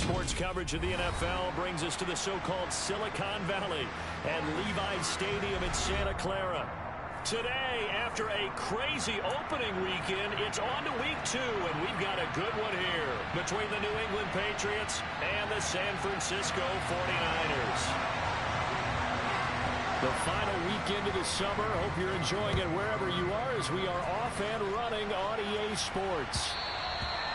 Sports coverage of the NFL brings us to the so-called Silicon Valley and Levi's Stadium in Santa Clara. Today, after a crazy opening weekend, it's on to week 2, and we've got a good one here between the New England Patriots and the San Francisco 49ers. The final weekend of the summer. Hope you're enjoying it wherever you are as we are off and running on EA Sports.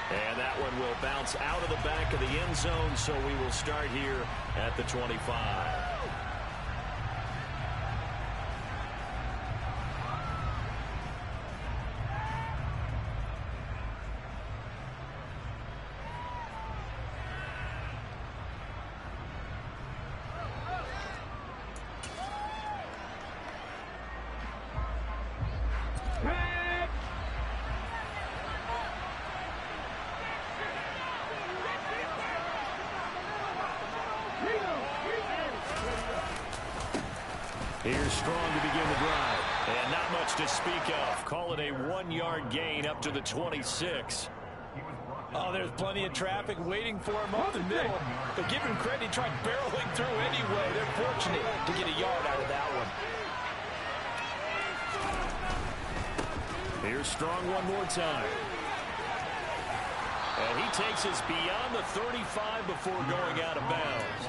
And that one will bounce out of the back of the end zone, so we will start here at the 25. Here's Strong to begin the drive. And not much to speak of. Call it a 1-yard gain up to the 26. Oh, there's plenty of traffic waiting for him up the middle. But give him credit, he tried barreling through anyway. They're fortunate to get a yard out of that one. Here's Strong one more time. And he takes us beyond the 35 before going out of bounds.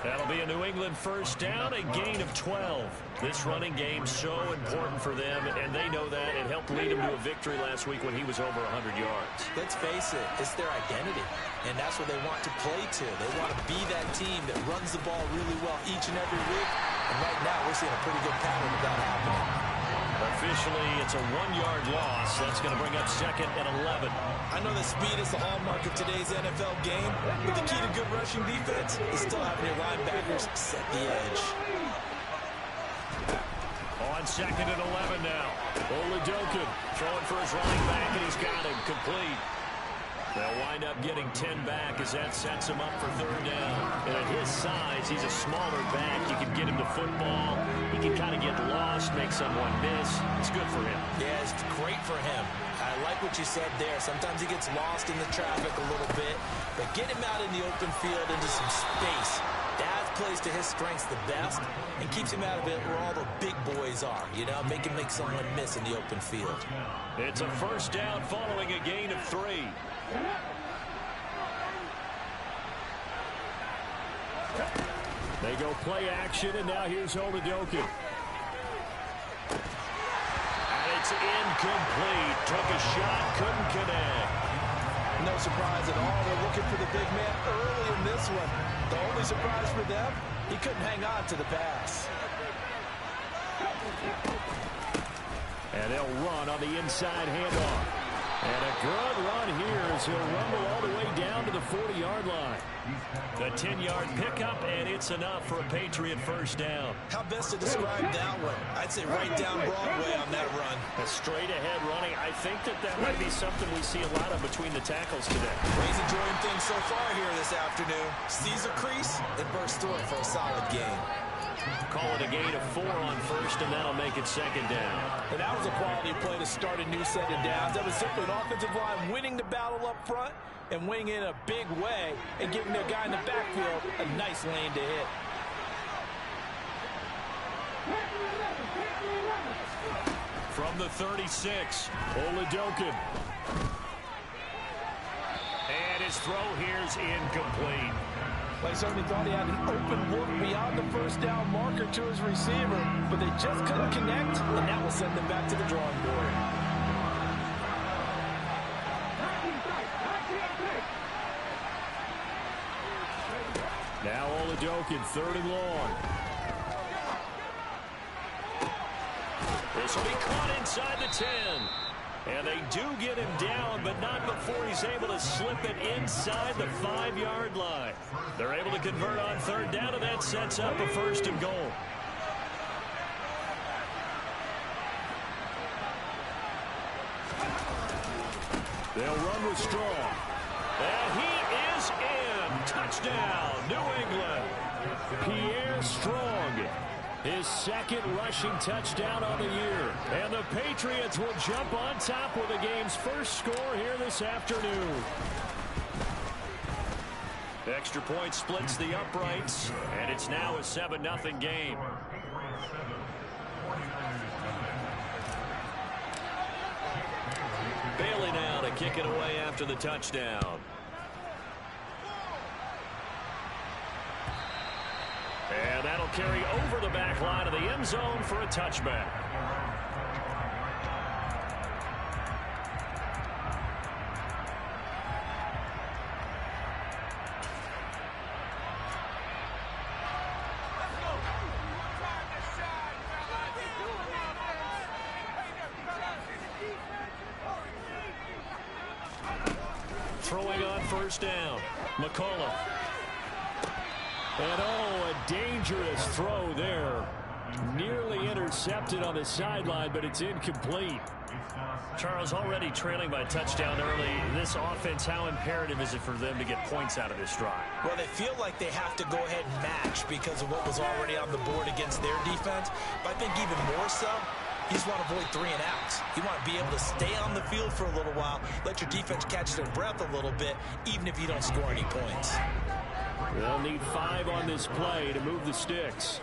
That'll be a New England first down, a gain of 12. This running game so important for them, and they know that. It helped lead him to a victory last week when he was over 100 yards. Let's face it, it's their identity, and that's what they want to play to. They want to be that team that runs the ball really well each and every week, and right now we're seeing a pretty good pattern of that happening. Officially, it's a 1-yard loss. That's going to bring up 2nd and 11. I know that speed is the hallmark of today's NFL game, but the key to good rushing defense is still having your linebackers set the edge. On 2nd and 11 now. Oladokun throwing for his running back, and he's got him complete. They'll wind up getting 10 back as that sets him up for 3rd down. And at his size, he's a smaller back. You can get him the football. He can kind of get lost, make someone miss. It's good for him. Yeah, it's great for him. I like what you said there. Sometimes he gets lost in the traffic a little bit. But get him out in the open field into some space. That plays to his strengths the best and keeps him out of it where all the big boys are. You know, make him make someone miss in the open field. It's a first down following a gain of 3. They go play action, and now here's Oladokun. And it's incomplete. Took a shot, couldn't connect. No surprise at all. They're looking for the big man early in this one. The only surprise for them, he couldn't hang on to the pass. And they'll run on the inside handoff. And a good run here as he'll rumble all the way down to the 40-yard line. The 10-yard pickup, and it's enough for a Patriot first down. How best to describe that one? I'd say right down Broadway on that run. A straight-ahead running. I think that might be something we see a lot of between the tackles today. He's enjoying things so far here this afternoon. Sees a crease and bursts through it for a solid gain. Call it a gain of 4 on first, and that'll make it 2nd down. And that was a quality play to start a new set of downs. That was simply an offensive line winning the battle up front and winning in a big way and giving their guy in the backfield a nice lane to hit. From the 36, Oladokun. And his throw here's incomplete. Well, he certainly thought he had an open look beyond the first down marker to his receiver, but they just couldn't connect, and that will send them back to the drawing board. Now Oladokun, 3rd and long. This will be caught inside the 10. And they do get him down, but not before he's able to slip it inside the 5-yard line. They're able to convert on 3rd down, and that sets up a 1st and goal. They'll run with Strong. And he is in. Touchdown, New England. Pierre Strong. His 2nd rushing touchdown on the year. And the Patriots will jump on top with the game's first score here this afternoon. Extra point splits the uprights, and it's now a 7-0 game. Bailey now to kick it away after the touchdown. And that'll carry over the back line of the end zone for a touchback. Throwing on first down, McCullough. And a dangerous throw there. Nearly intercepted on the sideline, but it's incomplete. Charles, already trailing by a touchdown early. This offense, how imperative is it for them to get points out of this drive? Well, they feel like they have to go ahead and match because of what was already on the board against their defense. But I think even more so, you just want to avoid 3 and outs. You want to be able to stay on the field for a little while, let your defense catch their breath a little bit, even if you don't score any points. They'll need 5 on this play to move the sticks.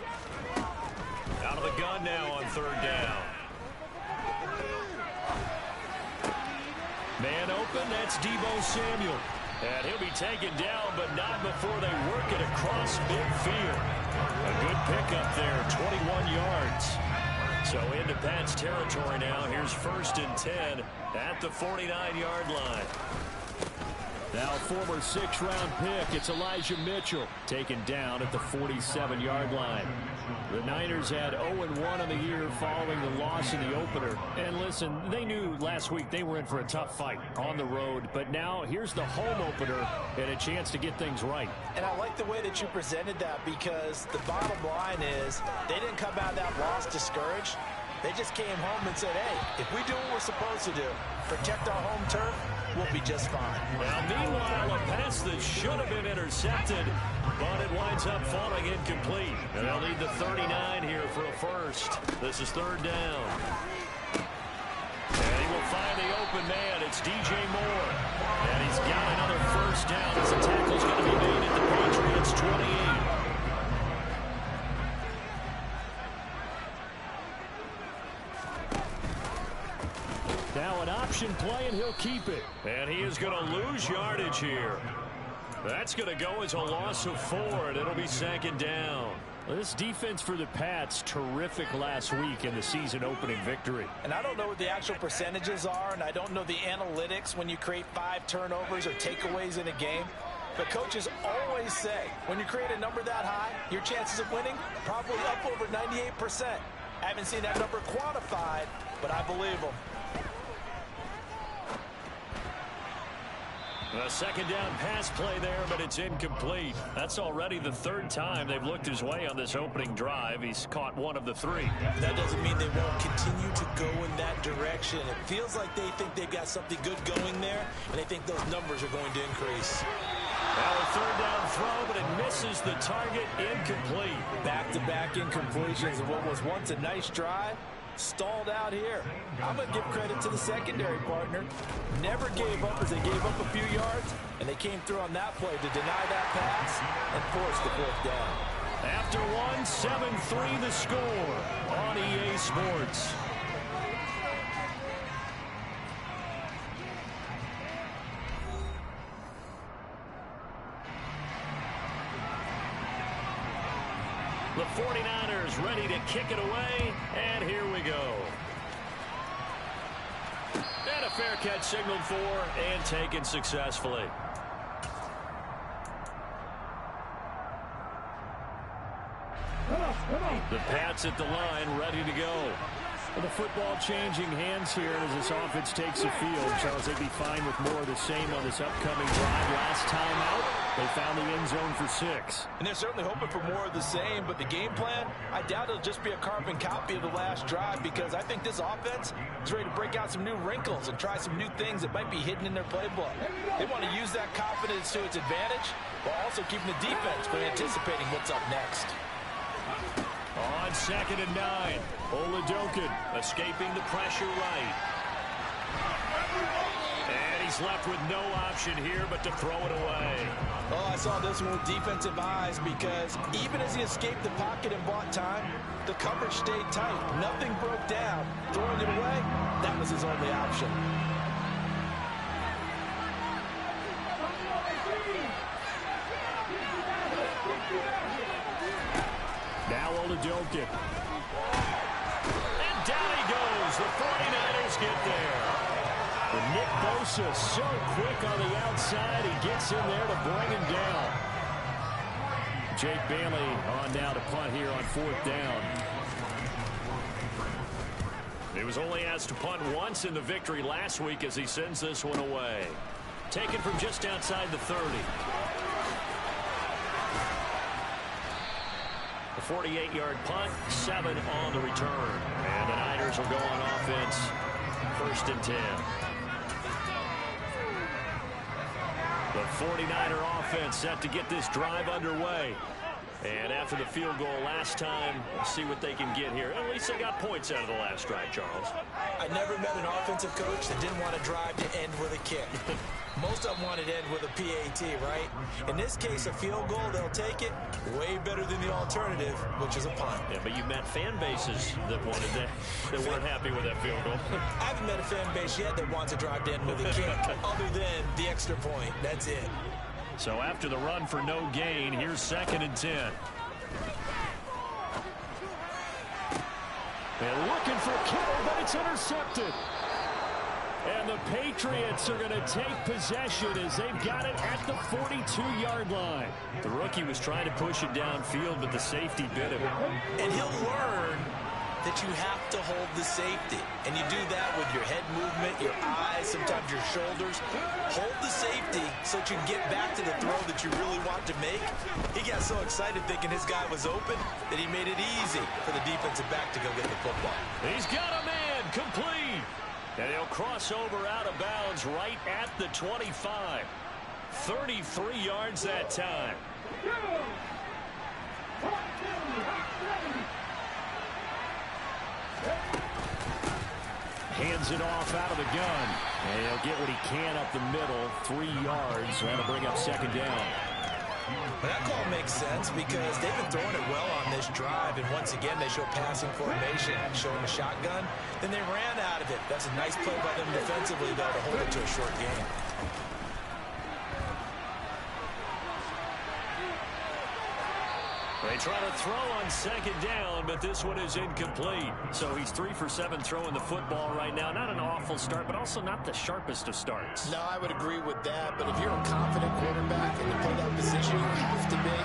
Out of the gun now on third down. Man open, that's Deebo Samuel. And he'll be taken down, but not before they work it across midfield. A good pickup there, 21 yards. So into Pat's territory now. Here's 1st and 10 at the 49-yard line. Now former 6th-round pick, it's Elijah Mitchell, taken down at the 47-yard line. The Niners had 0-1 on the year following the loss in the opener. And listen, they knew last week they were in for a tough fight on the road. But now here's the home opener and a chance to get things right. And I like the way that you presented that, because the bottom line is they didn't come out of that loss discouraged. They just came home and said, hey, if we do what we're supposed to do, protect our home turf, we'll be just fine. Now, meanwhile, a pass that should have been intercepted, but it winds up falling incomplete. And they'll need the 39 here for a first. This is third down. And he will find the open man. It's DJ Moore. And he's got another first down as the tackle's going to be made at the Patriots 28. Now an option play, and he'll keep it. And he is going to lose yardage here. That's going to go as a loss of 4, and it'll be 2nd down. This defense for the Pats, terrific last week in the season-opening victory. And I don't know what the actual percentages are, and I don't know the analytics when you create 5 turnovers or takeaways in a game. But coaches always say, when you create a number that high, your chances of winning probably up over 98%. I haven't seen that number quantified, but I believe them. A 2nd down pass play there, but it's incomplete. That's already the 3rd time they've looked his way on this opening drive. He's caught 1 of the 3. That doesn't mean they won't continue to go in that direction. It feels like they think they've got something good going there, and they think those numbers are going to increase. Now a 3rd down throw, but it misses the target. Incomplete. Back-to-back incompletions of what was once a nice drive. Stalled out here. I'm going to give credit to the secondary partner. Never gave up as they gave up a few yards, and they came through on that play to deny that pass and force the 4th down. After 1, 7-3 the score on EA Sports. The 49ers ready to kick it away, and here we go. And a fair catch signaled for and taken successfully. The Pats at the line, ready to go. The football changing hands here as this offense takes the field. Charles, they'd be fine with more of the same on this upcoming drive. Last time out, they found the end zone for 6. And they're certainly hoping for more of the same, but the game plan, I doubt it'll just be a carbon copy of the last drive, because I think this offense is ready to break out some new wrinkles and try some new things that might be hidden in their playbook. They want to use that confidence to its advantage while also keeping the defense from anticipating what's up next. On 2nd and 9, Oladokin escaping the pressure right. And he He's left with no option here but to throw it away. Oh, I saw this one with defensive eyes because even as he escaped the pocket and bought time, the coverage stayed tight. Nothing broke down. Throwing it away, that was his only option. Now Oladokun. And down he goes. The 49ers get there. And Nick Bosa so quick on the outside. He gets in there to bring him down. Jake Bailey on now to punt here on 4th down. He was only asked to punt once in the victory last week as he sends this one away. Taken from just outside the 30. A 48-yard punt, 7 on the return. And the Niners will go on offense, 1st and 10. The 49er offense set to get this drive underway. And after the field goal last time, we'll see what they can get here. At least they got points out of the last drive, Charles. I never met an offensive coach that didn't want to drive to end with a kick. Most of them wanted to end with a PAT, right? In this case, a field goal, they'll take it. Way better than the alternative, which is a punt. Yeah, but you met fan bases that wanted that weren't happy with that field goal. I haven't met a fan base yet that wants to drive to end with a kick, other than the extra point. That's it. So after the run for no gain, here's 2nd and 10. They're looking for Kittle, but it's intercepted. And the Patriots are going to take possession as they've got it at the 42-yard line. The rookie was trying to push it downfield, but the safety bit him. And he'll learn that you have to hold the safety. And you do that with your head movement, your eyes, sometimes your shoulders. Hold the safety so that you can get back to the throw that you really want to make. He got so excited thinking his guy was open that he made it easy for the defensive back to go get the football. He's got a man complete. And he'll cross over out of bounds right at the 25. 33 yards that time. Hands it off out of the gun. And he'll get what he can up the middle. 3 yards. So that'll bring up 2nd down. Well, that call makes sense because they've been throwing it well on this drive. And once again, they show passing formation, showing a shotgun. Then they ran out of it. That's a nice play by them defensively, though, to hold it to a short game. They try to throw on 2nd down, but this one is incomplete. So he's 3 for 7 throwing the football right now. Not an awful start, but also not the sharpest of starts. No, I would agree with that. But if you're a confident quarterback and you play that position, you have to be.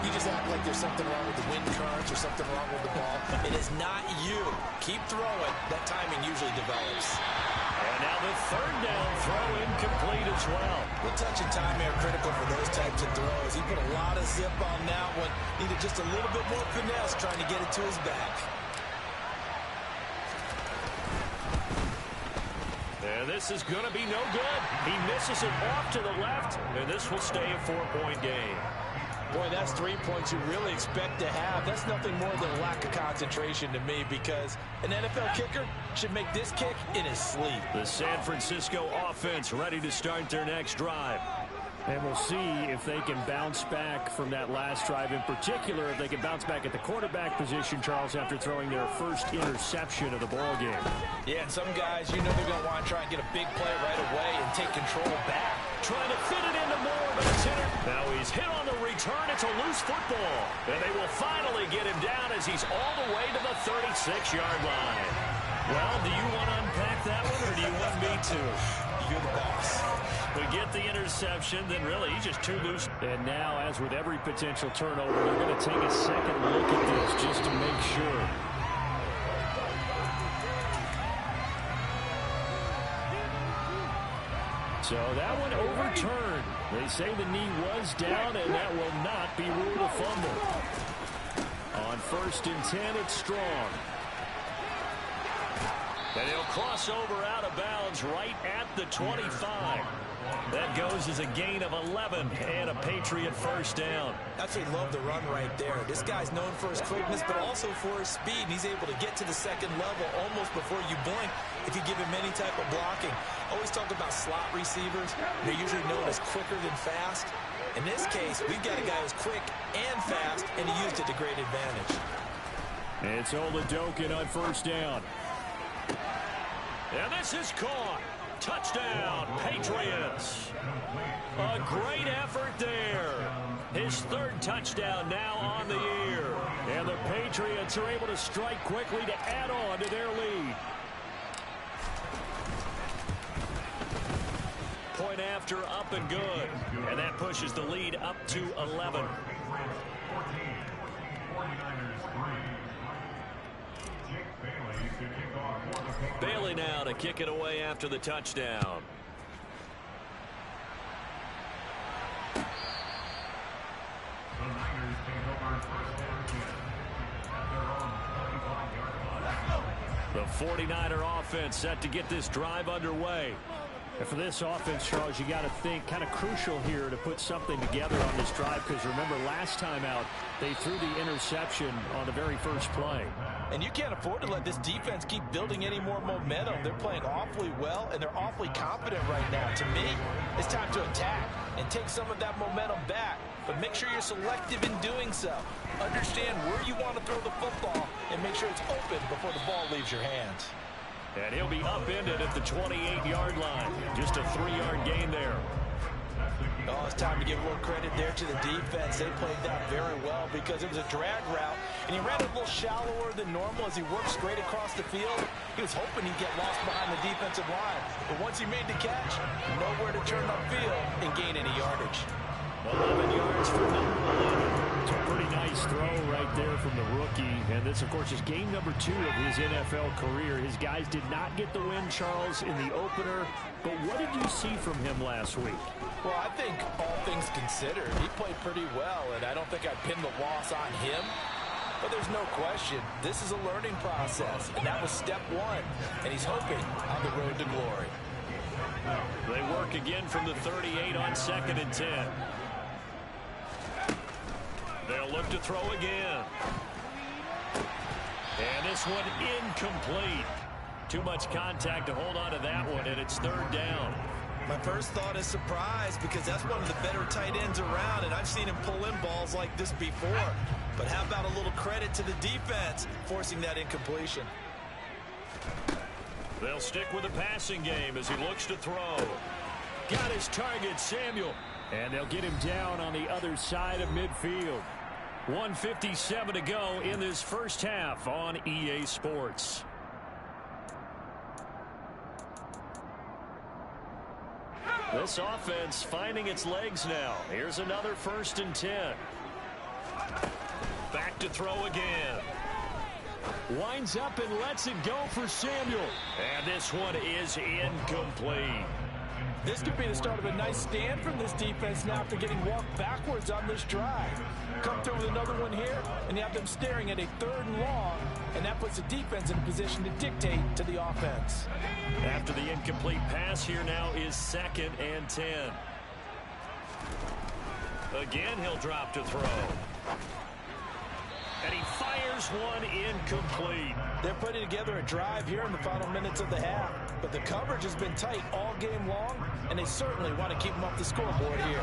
You just act like there's something wrong with the wind currents or something wrong with the ball. It is not you. Keep throwing. That timing usually develops. And now the 3rd down throw incomplete as well. The touch and time are critical for those types of throws. He put a lot of zip on that one. Needed just a little bit more finesse trying to get it to his back. And this is going to be no good. He misses it off to the left, and this will stay a 4-point game. Boy, that's 3 points you really expect to have. That's nothing more than a lack of concentration to me because an NFL kicker should make this kick in his sleep. The San Francisco offense ready to start their next drive. And we'll see if they can bounce back from that last drive. In particular, if they can bounce back at the quarterback position, Charles, after throwing their first interception of the ball game. Yeah, and some guys, you know they're going to want to try and get a big play right away and take control back. Trying to fit it into Moore, but it's hit. Now he's hit on the return. It's a loose football. And they will finally get him down as he's all the way to the 36-yard line. Well, do you want to unpack that one, or do you want me to? You're the boss. We get the interception, then really he's just too loose. And now, as with every potential turnover, they're going to take a second look at this just to make sure. So that one overturned. They say the knee was down, and that will not be ruled a fumble. On 1st and 10, it's Strong. And he'll cross over out of bounds right at the 25. That goes as a gain of 11 and a Patriot first down. Absolutely love the run right there. This guy's known for his quickness, but also for his speed. And he's able to get to the second level almost before you blink if you give him any type of blocking. Always talk about slot receivers. They're usually known as quicker than fast. In this case, we've got a guy who's quick and fast, and he used it to great advantage. It's Oladokin on first down. And this is caught. Touchdown, Patriots. A great effort there. His third touchdown now on the year. And the Patriots are able to strike quickly to add on to their lead. Point after, up and good. And that pushes the lead up to 11. Bailey now to kick it away after the touchdown. The 49er offense set to get this drive underway. And for this offense, Charles, you got to think kind of crucial here to put something together on this drive, because remember last time out they threw the interception on the very first play. And you can't afford to let this defense keep building any more momentum. They're playing awfully well, and they're awfully confident right now. To me, it's time to attack and take some of that momentum back. But make sure you're selective in doing so. Understand where you want to throw the football and make sure it's open before the ball leaves your hands. And he'll be upended at the 28-yard line. Just a 3-yard gain there. Oh, it's time to give a little credit there to the defense. They played that very well because it was a drag route, and he ran a little shallower than normal as he worked straight across the field. He was hoping he'd get lost behind the defensive line, but once he made the catch, nowhere to turn upfield and gain any yardage. 11 yards for number 11. It's a pretty nice throw right there from the rookie. And this, of course, is game number 2 of his NFL career. His guys did not get the win, Charles, in the opener. But what did you see from him last week? Well, I think all things considered, he played pretty well, and I don't think I'd pin the loss on him. But there's no question, this is a learning process, and that was step 1. And he's hoping on the road to glory. They work again from the 38 on 2nd and 10. They'll look to throw again. And this one incomplete. Too much contact to hold on to that one, and it's 3rd down. My first thought is surprise, because that's one of the better tight ends around, and I've seen him pull in balls like this before. But how about a little credit to the defense forcing that incompletion? They'll stick with the passing game as he looks to throw. Got his target, Samuel. And they'll get him down on the other side of midfield. 1:57 to go in this first half on EA Sports. This offense finding its legs now. Here's another 1st and 10. Back to throw again. Winds up and lets it go for Samuel. And this one is incomplete. This could be the start of a nice stand from this defense now after getting walked backwards on this drive. Come through with another one here, and you have them staring at a 3rd and long, and that puts the defense in a position to dictate to the offense. After the incomplete pass, here now is 2nd and 10. Again, he'll drop to throw. And he fires one incomplete. They're putting together a drive here in the final minutes of the half. But the coverage has been tight all game long, and they certainly want to keep them off the scoreboard here.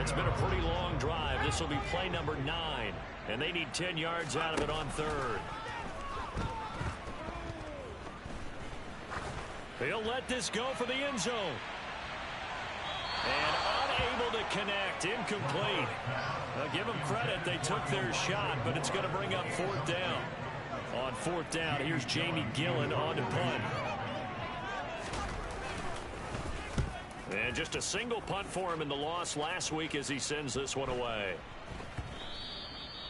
It's been a pretty long drive. This will be play number 9. And they need 10 yards out of it on 3rd. They'll let this go for the end zone. And unable to connect. Incomplete. Now give them credit. They took their shot, but it's going to bring up 4th down. On 4th down, here's Jamie Gillen on to punt. And just a single punt for him in the loss last week as he sends this one away.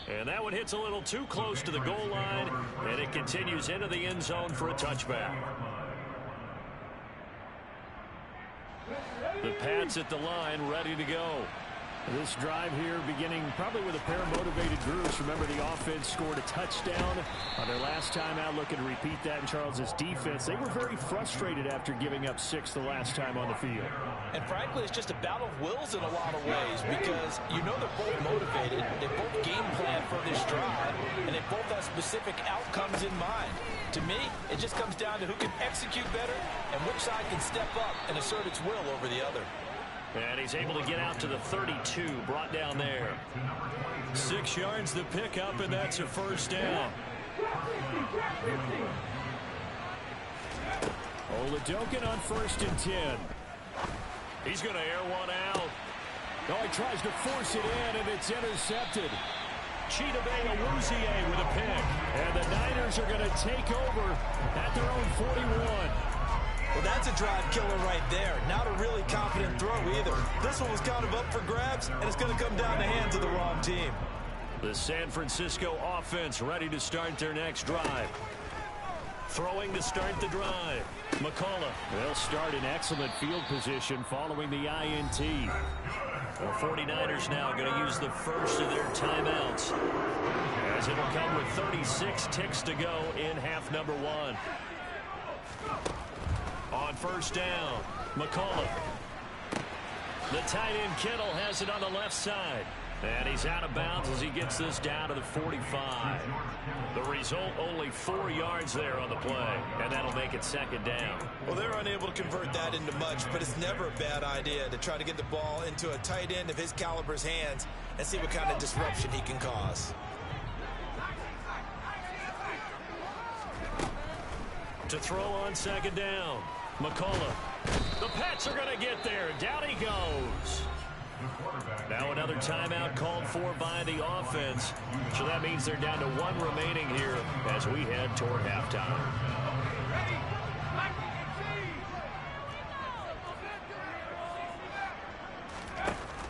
And that one hits a little too close to the goal line, and it continues into the end zone for a touchback. The Pats at the line, ready to go. This drive here beginning probably with a pair of motivated groups. Remember, the offense scored a touchdown on their last time out, looking to repeat that in Charles' defense. They were very frustrated after giving up 6 the last time on the field. And frankly, it's just a battle of wills in a lot of ways because you know they're both motivated. They both game plan for this drive, and they both have specific outcomes in mind. To me, it just comes down to who can execute better and which side can step up and assert its will over the other. And he's able to get out to the 32, brought down there. 6 yards the pickup, and that's a first down. Oladokin on 1st and 10. He's going to air one out. Oh, he tries to force it in, and it's intercepted. Chidobe Awuzie with a pick. And the Niners are going to take over at their own 41. Well, that's a drive killer right there. Not a really confident throw either. This one was kind of up for grabs, and it's going to come down the hands of the wrong team. The San Francisco offense ready to start their next drive. Throwing to start the drive. McCullough. They'll start in excellent field position following the INT. The 49ers now going to use the first of their timeouts, as it'll come with 36 ticks to go in half number 1. On first down, McCullough. The tight end Kittle has it on the left side. And he's out of bounds as he gets this down to the 45. The result, only 4 yards there on the play. And that'll make it 2nd down. Well, they're unable to convert that into much, but it's never a bad idea to try to get the ball into a tight end of his caliber's hands and see what kind of disruption he can cause. To throw on 2nd down, McCullough. The Pats are going to get there. Down he goes. Now another timeout called for by the offense. So that means they're down to 1 remaining here as we head toward halftime.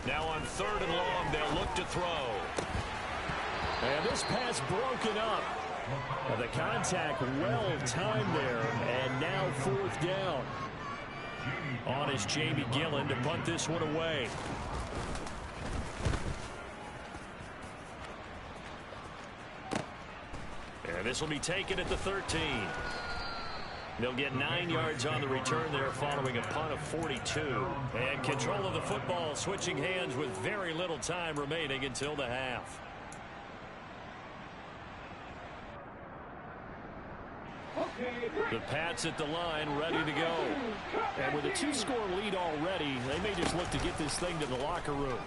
Now on 3rd and long, they'll look to throw. And this pass broken up. The contact well timed there, and now 4th down. On is Jamie Gillen to punt this one away. And this will be taken at the 13. They'll get 9 yards on the return there following a punt of 42. And control of the football switching hands with very little time remaining until the half. The Pats at the line, ready to go. And with a 2-score lead already, they may just look to get this thing to the locker room.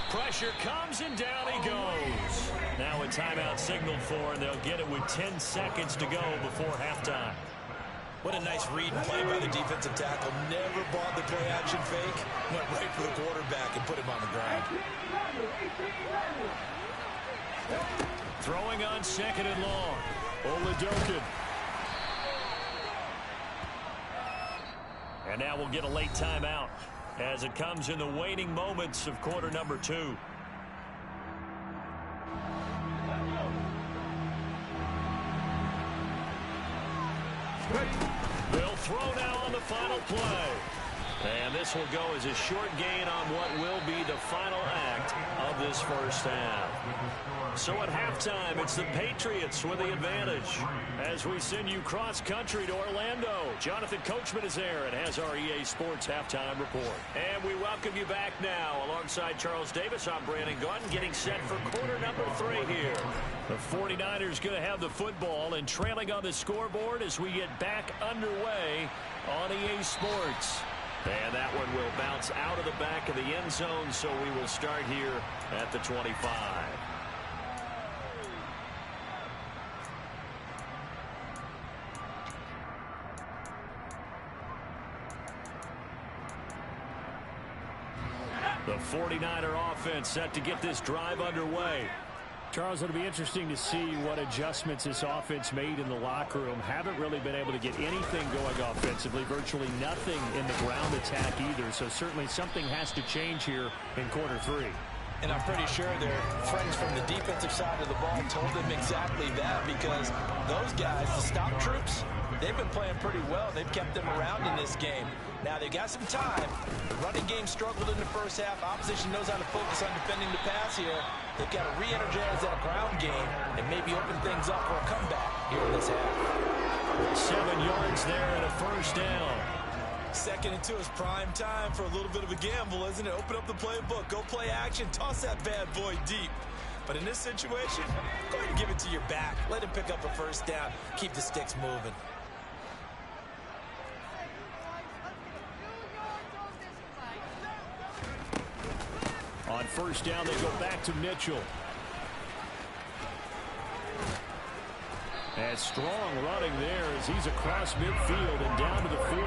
Pressure comes, and down he goes. Now a timeout signaled for, and they'll get it with 10 seconds to go before halftime. What a nice read and play by the defensive tackle. Never bought the play-action fake. Went right for the quarterback and put him on the ground. Throwing on 2nd and long. Oladokin. And now we'll get a late timeout as it comes in the waning moments of quarter number 2. They'll throw now on the final play. And this will go as a short gain on what will be the final act of this first half. So at halftime, it's the Patriots with the advantage. As we send you cross-country to Orlando, Jonathan Coachman is there and has our EA Sports halftime report. And we welcome you back now. Alongside Charles Davis, I'm Brandon Gaudin, getting set for quarter number 3 here. The 49ers going to have the football and trailing on the scoreboard as we get back underway on EA Sports. And that one will bounce out of the back of the end zone, so we will start here at the 25. The 49er offense set to get this drive underway. Charles, it'll be interesting to see what adjustments this offense made in the locker room. Haven't really been able to get anything going offensively, virtually nothing in the ground attack either. So certainly something has to change here in quarter 3. And I'm pretty sure their friends from the defensive side of the ball told them exactly that, because those guys, the stop troops, they've been playing pretty well. They've kept them around in this game. Now, they got some time. The running game struggled in the first half. Opposition knows how to focus on defending the pass here. They've got to re-energize that ground game and maybe open things up for a comeback here in this half. 7 yards there and a first down. 2nd and 2 is prime time for a little bit of a gamble, isn't it? Open up the playbook, go play action, toss that bad boy deep. But in this situation, go ahead and give it to your back. Let him pick up a first down. Keep the sticks moving. On first down, they go back to Mitchell. And strong running there as he's across midfield and down to the 49.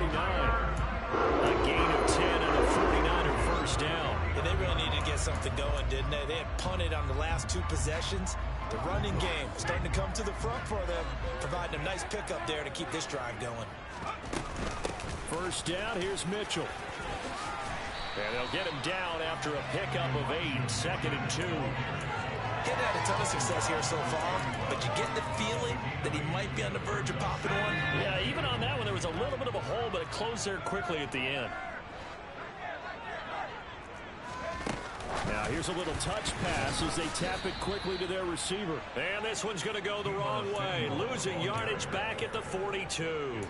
A gain of 10 and a 49er first down. Yeah, they really needed to get something going, didn't they? They had punted on the last 2 possessions. The running game starting to come to the front for them, providing a nice pickup there to keep this drive going. First down, here's Mitchell. And they'll get him down after a pickup of 8, 2nd and 2. He's had a ton of success here so far, but you get the feeling that he might be on the verge of popping one. Yeah, even on that one, there was a little bit of a hole, but it closed there quickly at the end. Now here's a little touch pass as they tap it quickly to their receiver. And this one's going to go the wrong way, losing yardage back at the 42.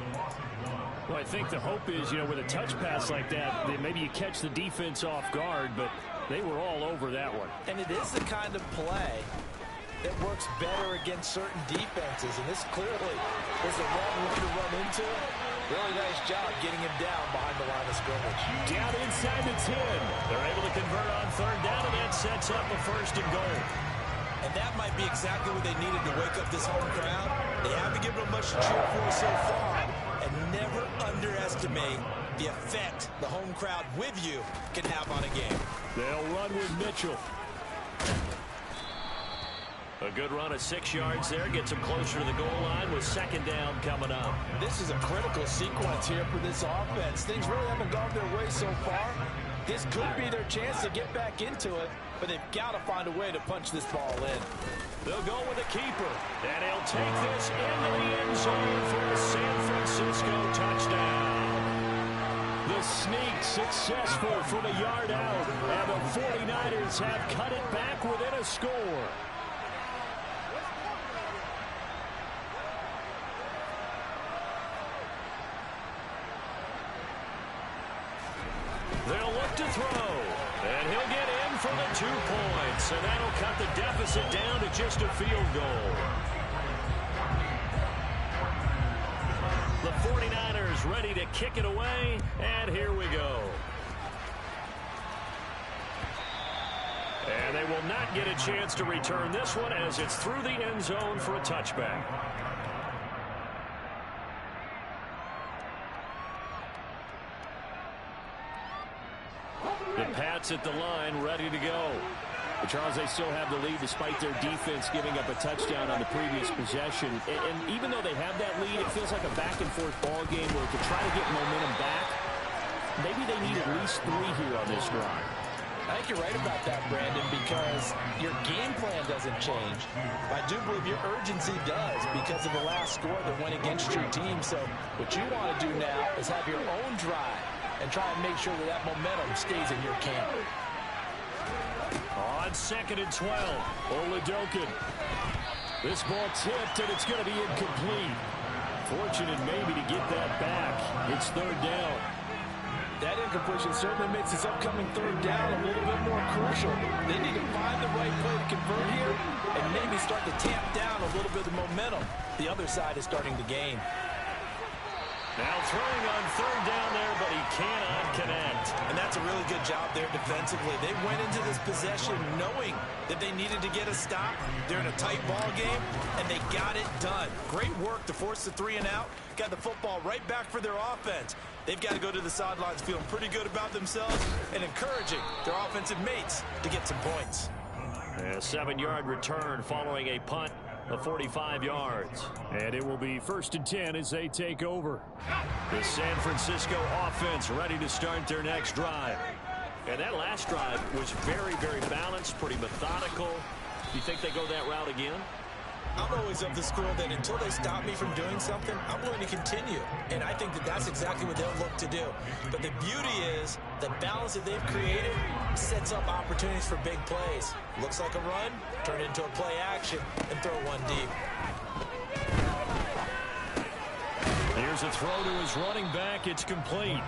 Well, I think the hope is, with a touch pass like that, that maybe you catch the defense off guard, but they were all over that one. And it is the kind of play that works better against certain defenses, and this clearly is the wrong way to run into it. Really nice job getting him down behind the line of scrimmage. Down inside the 10. They're able to convert on 3rd down, and that sets up a 1st and goal. And that might be exactly what they needed to wake up this home crowd. They haven't given them much to cheer for so far, and never underestimate the effect the home crowd with you can have on a game. They'll run with Mitchell. A good run of 6 yards there. Gets them closer to the goal line with 2nd down coming up. This is a critical sequence here for this offense. Things really haven't gone their way so far. This could be their chance to get back into it, but they've got to find a way to punch this ball in. They'll go with the keeper, and he'll take this into the end zone for a San Francisco touchdown. The sneak successful from a yard out, and the 49ers have cut it back within a score. They'll look to throw, and he'll get in for the 2 points, and that'll cut the deficit down to just a field goal. The 49ers ready to kick it away, and here we go. And they will not get a chance to return this one as it's through the end zone for a touchback. The Pats at the line, ready to go. But Charles, they still have the lead despite their defense giving up a touchdown on the previous possession. And even though they have that lead, it feels like a back-and-forth ball game where to try to get momentum back, maybe they need at least 3 here on this drive. I think you're right about that, Brandon, because your game plan doesn't change. I do believe your urgency does because of the last score that went against your team. So what you want to do now is have your own drive and try and make sure that that momentum stays in your camp. On 2nd and 12, Oladokin. This ball tipped, and it's going to be incomplete. Fortunate maybe to get that back. It's 3rd down. That incompletion certainly makes this upcoming 3rd down a little bit more crucial. They need to find the right play to convert here and maybe start to tamp down a little bit of momentum. The other side is starting to gain. now throwing on 3rd down there, but he cannot connect. And that's a really good job there defensively. They went into this possession knowing that they needed to get a stop. They're in a tight ball game, and they got it done. Great work to force the 3 and out. Got the football right back for their offense. They've got to go to the sidelines feeling pretty good about themselves and encouraging their offensive mates to get some points. A 7-yard return following a punt of 45 yards. And it will be 1st and 10 as they take over. The San Francisco offense ready to start their next drive. And that last drive was very, very balanced, pretty methodical. You think they go that route again? I'm always of the school that until they stop me from doing something, I'm going to continue. And I think that that's exactly what they'll look to do. But the beauty is the balance that they've created sets up opportunities for big plays. Looks like a run, turn it into a play action, and throw one deep. Here's a throw to his running back. It's complete.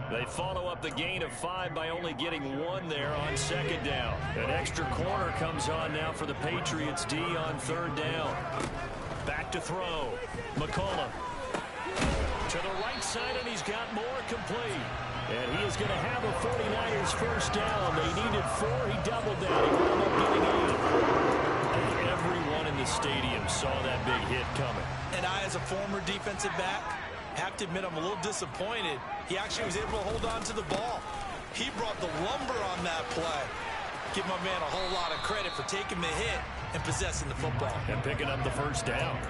They follow up the gain of 5 by only getting 1 there on second down. An extra corner comes on now for the Patriots D on third down. Back to throw. McCollum to the right side, and he's got more complete. And he is going to have a 49ers first down. They needed 4. He doubled that. He wound up getting 8. And everyone in the stadium saw that big hit coming. And I, as a former defensive back, have to admit I'm a little disappointed. He actually was able to hold on to the ball. He brought the lumber on that play. Give my man a whole lot of credit for taking the hit and possessing the football. And picking up the first down.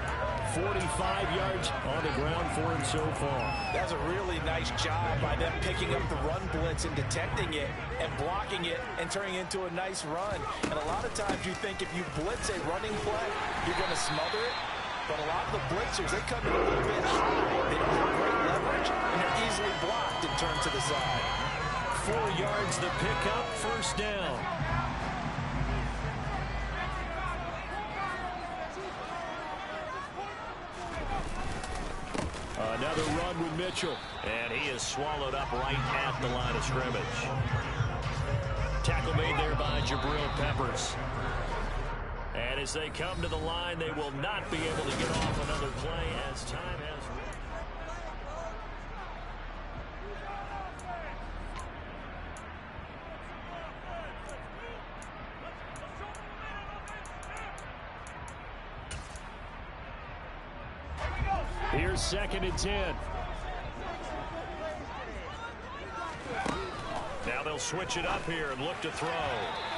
45 yards on the ground for him so far. That's a really nice job by them picking up the run blitz and detecting it and blocking it and turning it into a nice run. And a lot of times you think if you blitz a running play, you're going to smother it. But a lot of the blitzers, they come in a little bit high. They don't have great leverage, and they're easily blocked and turned to the side. 4 yards the pickup, first down. Another run with Mitchell. And he is swallowed up right at the line of scrimmage. Tackle made there by Jabril Peppers. And as they come to the line, they will not be able to get off another play as time has run. Here's 2nd and 10. Now they'll switch it up here and look to throw.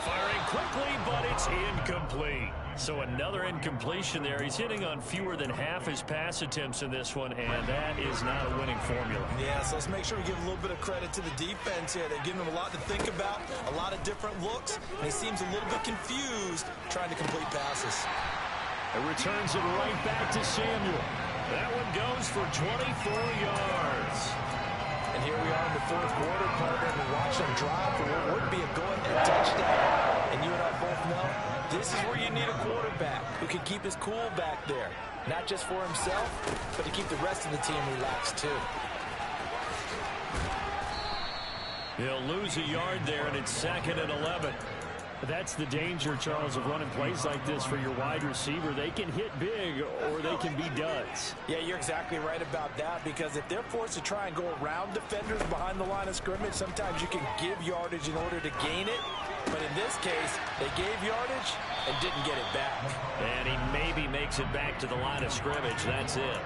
Firing quickly, but it's incomplete. So another incompletion there. He's hitting on fewer than half his pass attempts in this one, and that is not a winning formula. Yeah, so let's make sure we give a little bit of credit to the defense here. They're giving him a lot to think about, a lot of different looks, and he seems a little bit confused trying to complete passes. It returns it right back to Samuel. That one goes for 24 yards. And here we are in the 4th quarter, partner, and we watch them drive for what would be a go-ahead touchdown. And you and I both know this is where you need a quarterback who can keep his cool back there. Not just for himself, but to keep the rest of the team relaxed, too. He'll lose a yard there, and it's 2nd and 11. That's the danger, Charles, of running plays like this for your wide receiver. They can hit big or they can be duds. Yeah, you're exactly right about that, because if they're forced to try and go around defenders behind the line of scrimmage, sometimes you can give yardage in order to gain it. But in this case, they gave yardage and didn't get it back. And he maybe makes it back to the line of scrimmage. That's it.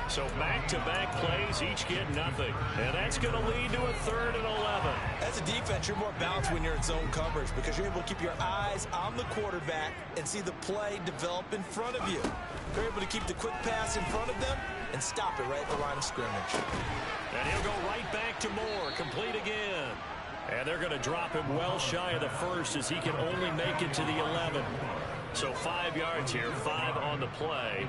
So back-to-back plays, each get nothing. And that's going to lead to a 3rd and 11. As a defense, you're more balanced when you're in zone coverage because you're able to keep your eyes on the quarterback and see the play develop in front of you. You're able to keep the quick pass in front of them and stop it right at the line of scrimmage. And he'll go right back to Moore, complete again. And they're going to drop him well shy of the 1st as he can only make it to the 11. So 5 yards here, 5 on the play.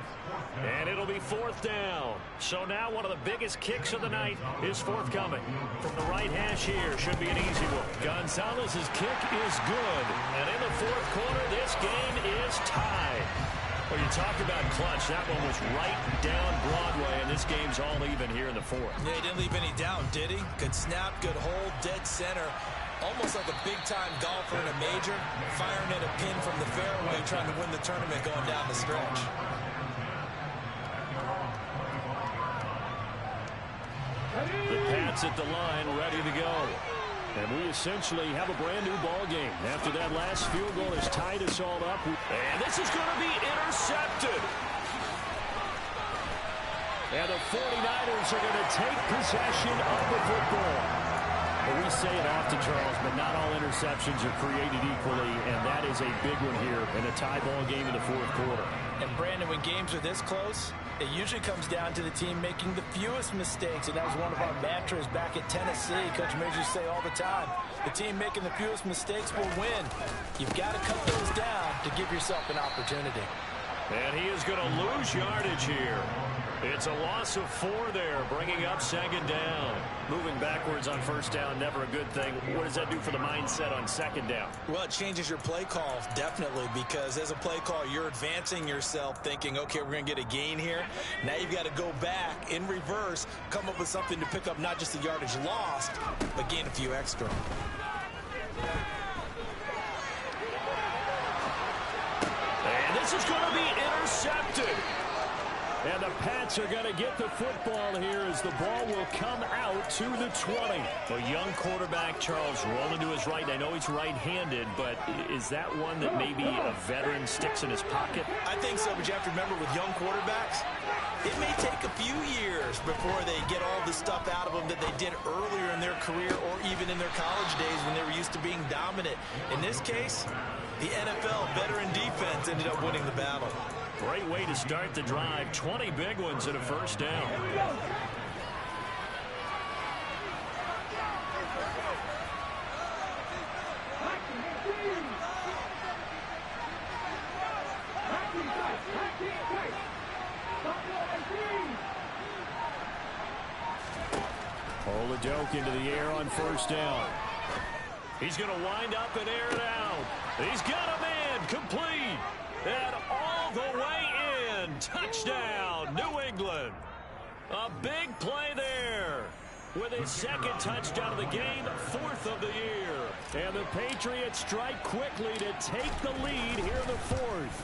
And it'll be 4th down. So now one of the biggest kicks of the night is forthcoming. From the right hash here, should be an easy one. Gonzalez's kick is good. And in the 4th quarter, this game is tied. Well, you talk about clutch. That one was right down Broadway, and this game's all even here in the 4th. Yeah, he didn't leave any down, did he? Good snap, good hold, dead center. Almost like a big-time golfer in a major, firing at a pin from the fairway, trying to win the tournament going down the stretch. The Pats at the line, ready to go. And we essentially have a brand-new ball game. After that last field goal has tied us all up. And this is going to be intercepted. And the 49ers are going to take possession of the football. Well, we say it often, Charles, but not all interceptions are created equally, and that is a big one here in a tie ball game in the 4th quarter. And, Brandon, when games are this close, it usually comes down to the team making the fewest mistakes, and that was one of our mantras back at Tennessee. Coach Major used to say all the time, the team making the fewest mistakes will win. You've got to cut those down to give yourself an opportunity. And he is going to lose yardage here. It's a loss of 4 there, bringing up second down. Moving backwards on first down, never a good thing. What does that do for the mindset on second down? Well, it changes your play call, definitely, because as a play call, you're advancing yourself thinking, okay, we're going to get a gain here. Now you've got to go back in reverse, come up with something to pick up not just the yardage lost, but gain a few extra. And this is going to be intercepted. And the Pats are going to get the football here as the ball will come out to the 20. A young quarterback, Charles, rolling to his right. I know he's right-handed, but is that one that maybe a veteran sticks in his pocket? I think so, but you have to remember with young quarterbacks, it may take a few years before they get all the stuff out of them that they did earlier in their career or even in their college days when they were used to being dominant. In this case, the NFL veteran defense ended up winning the battle. Great way to start the drive. 20 big ones and a first down. Oladoke into the air on first down. He's going to wind up and air it out. He's got a man complete. And all the way in. Touchdown, New England. A big play there. With his second touchdown of the game, 4th of the year. And the Patriots strike quickly to take the lead here in the 4th.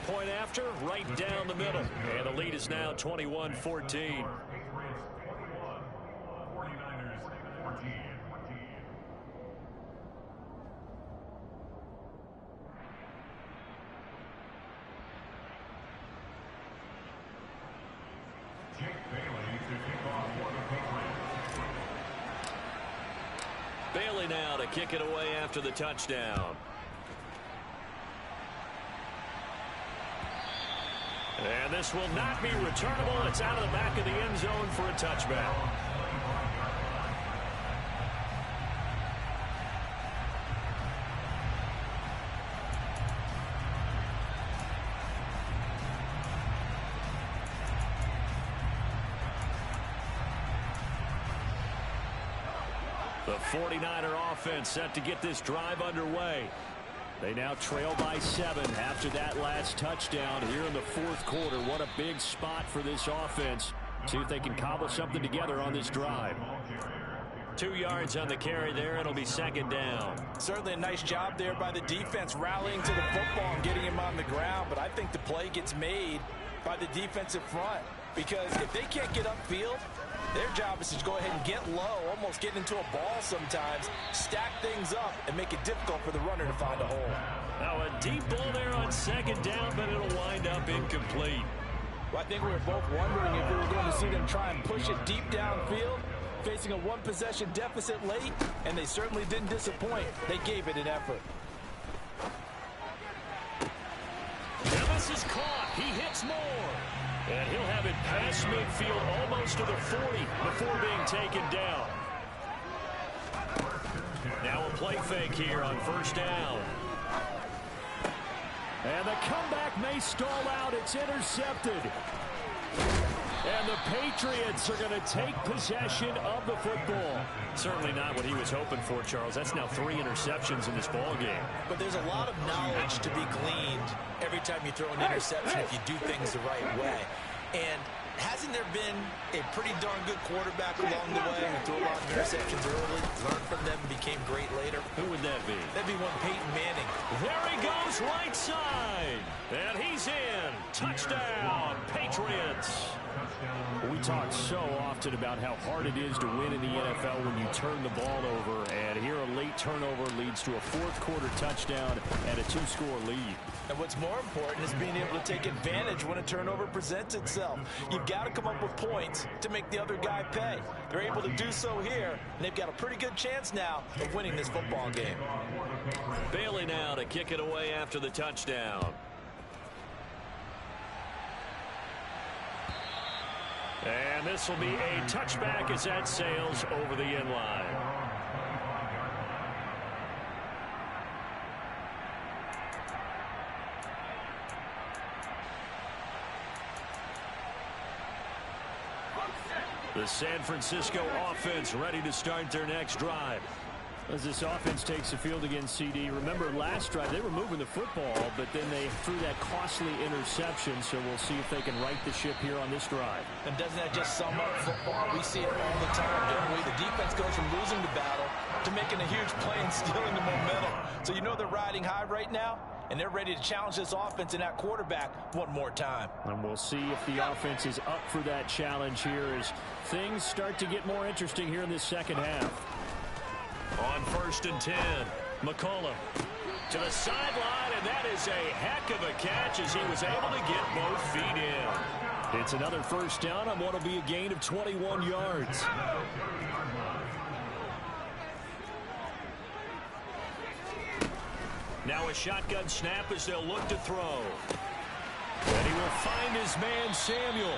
Point after, right down the middle. And the lead is now 21-14. Bailey now to kick it away after the touchdown. And this will not be returnable. It's out of the back of the end zone for a touchback. The 49er offense set to get this drive underway. They now trail by 7 after that last touchdown here in the 4th quarter. What a big spot for this offense. See if they can cobble something together on this drive. 2 yards on the carry there. It'll be second down. Certainly a nice job there by the defense rallying to the football and getting him on the ground. But I think the play gets made by the defensive front. Because if they can't get upfield, their job is to go ahead and get low, almost get into a ball sometimes, stack things up, and make it difficult for the runner to find a hole. Now a deep ball there on second down, but it'll wind up incomplete. Well, I think we were both wondering if we were going to see them try and push it deep downfield, facing a one-possession deficit late, and they certainly didn't disappoint. They gave it an effort. Now this is caught. He hits more. And he'll have it past midfield almost to the 40 before being taken down. Now a play fake here on first down. And the comeback may stall out. It's intercepted. And the Patriots are going to take possession of the football. Certainly not what he was hoping for, Charles. That's now 3 interceptions in this ball game. But there's a lot of knowledge to be gleaned every time you throw an interception if you do things the right way. And hasn't there been a pretty darn good quarterback along the way who threw a lot of interceptions early, learned from them, and became great later? Who would that be? That'd be one Peyton Manning. There he goes, right side. And he's in. Touchdown, Patriots. We talk so often about how hard it is to win in the NFL when you turn the ball over, and here a late turnover leads to a 4th quarter touchdown and a 2-score lead. And what's more important is being able to take advantage when a turnover presents itself. You've got to come up with points to make the other guy pay. They're able to do so here, and they've got a pretty good chance now of winning this football game. Bailey now to kick it away after the touchdown. And this will be a touchback as that sails over the end line. The San Francisco offense ready to start their next drive. As this offense takes the field against CD, remember last drive they were moving the football, but then they threw that costly interception, so we'll see if they can right the ship here on this drive. And doesn't that just sum up football? We see it all the time, don't we? The defense goes from losing the battle to making a huge play and stealing the momentum. So you know they're riding high right now, and they're ready to challenge this offense and that quarterback one more time. And we'll see if the offense is up for that challenge here as things start to get more interesting here in this second half. On 1st and 10, McCollum to the sideline, and that is a heck of a catch as he was able to get both feet in. It's another first down on what will be a gain of 21 yards. Now a shotgun snap as they'll look to throw. And he will find his man Samuel.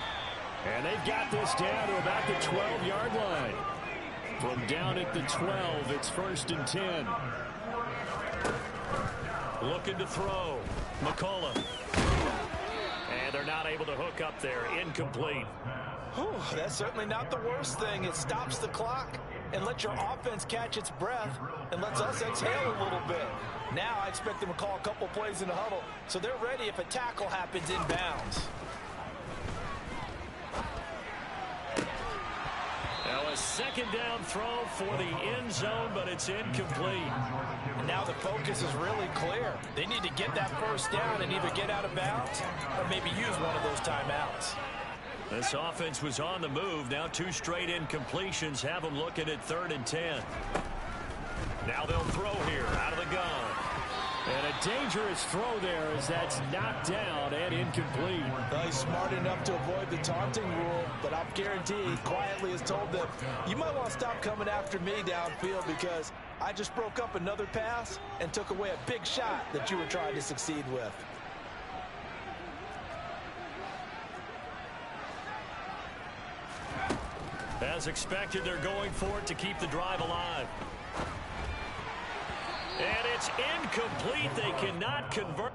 And they've got this down to about the 12-yard line. From down at the 12, it's 1st and 10. Looking to throw. McCollum. And they're not able to hook up there. Incomplete. Whew, that's certainly not the worst thing. It stops the clock and lets your offense catch its breath and lets us exhale a little bit. Now I expect them to call a couple plays in the huddle so they're ready if a tackle happens inbounds. Now a second down throw for the end zone, but it's incomplete. And now the focus is really clear. They need to get that first down and either get out of bounds or maybe use one of those timeouts. This offense was on the move. Now 2 straight incompletions have them looking at 3rd and 10. Now they'll throw here out of the gun. And a dangerous throw there as that's knocked down and incomplete. Well, he's smart enough to avoid the taunting rule, but I'm guaranteed quietly has told them, you might want to stop coming after me downfield because I just broke up another pass and took away a big shot that you were trying to succeed with. As expected, they're going for it to keep the drive alive. And it's incomplete. They cannot convert.